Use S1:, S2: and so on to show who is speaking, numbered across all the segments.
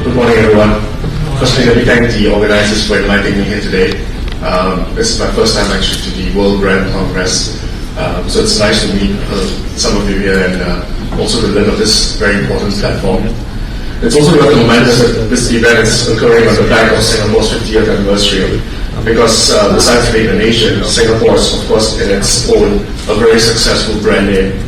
S1: Good morning, everyone. Firstly, let me thank the organizers for inviting me here today. This is my first time actually to the World Brand Congress, so it's nice to meet some of you here and also to learn of this very important platform. It's also worth momentous that this event is occurring on the back of Singapore's 50th anniversary, because besides being a nation, Singapore is, of course, in its own a very successful brand name.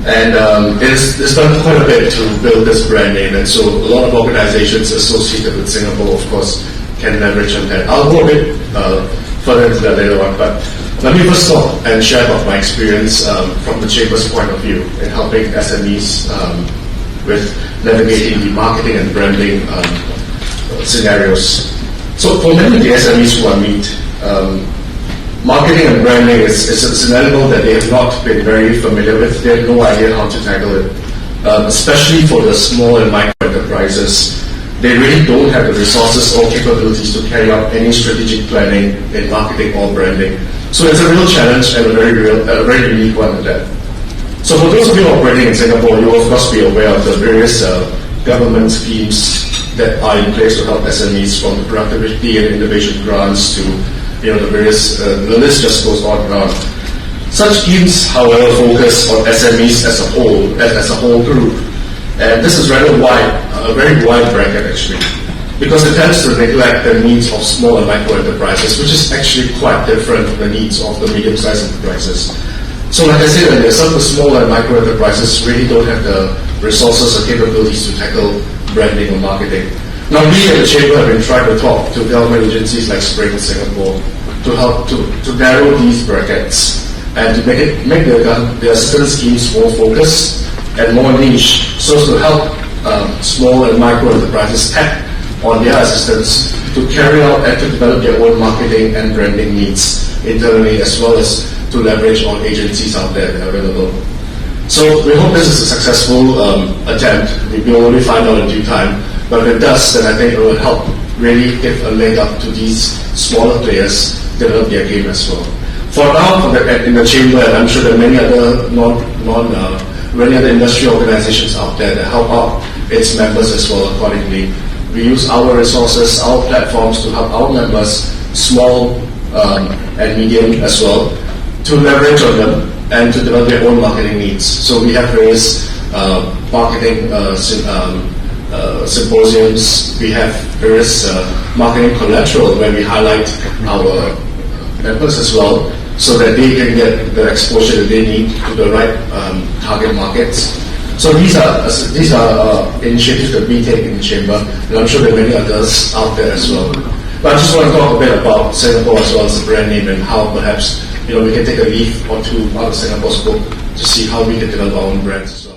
S1: And it's done quite a bit to build this brand name, and so a lot of organizations associated with Singapore, of course, can leverage on that. I'll go a bit further into that later on, but let me first talk and share about my experience from the Chamber's point of view in helping SMEs with navigating the marketing and branding scenarios. So for many of the SMEs who I meet, marketing and branding is an element that they have not been very familiar with. They have no idea how to tackle it, especially for the small and micro enterprises. They really don't have the resources or capabilities to carry out any strategic planning in marketing or branding. So it's a real challenge and a very unique one at that. So for those of you operating in Singapore, you will of course be aware of the various government schemes that are in place to help SMEs, from the productivity and innovation grants to the various, the list just goes on and on. Such schemes, however, focus on SMEs as a whole group, and this is rather wide, a very wide bracket actually, because it tends to neglect the needs of small and micro enterprises, which is actually quite different from the needs of the medium-sized enterprises. So like I said earlier, some of the small and micro enterprises really don't have the resources or capabilities to tackle branding or marketing. Now, we at the Chamber have been trying to talk to government agencies like Spring in Singapore to help to narrow these brackets and to make their assistance schemes more focused and more niche, so as to help small and micro enterprises tap on their assistance to carry out and to develop their own marketing and branding needs internally, as well as to leverage on agencies out there that are available. So we hope this is a successful attempt. We will only find out in due time. But if it does, then I think it will help really give a leg up to these smaller players develop their game as well. For now, in the Chamber, and I'm sure there are many other many other industry organizations out there that help out its members as well accordingly. We use our resources, our platforms to help our members, small and medium as well, to leverage on them and to develop their own marketing needs. So we have various marketing symposiums. We have various marketing collateral where we highlight our members as well, so that they can get the exposure that they need to the right target markets. So these are initiatives that we take in the Chamber, and I'm sure there are many others out there as well. But I just want to talk a bit about Singapore as well as the brand name, and how perhaps we can take a leaf or two out of Singapore's book to see how we can develop our own brands as well.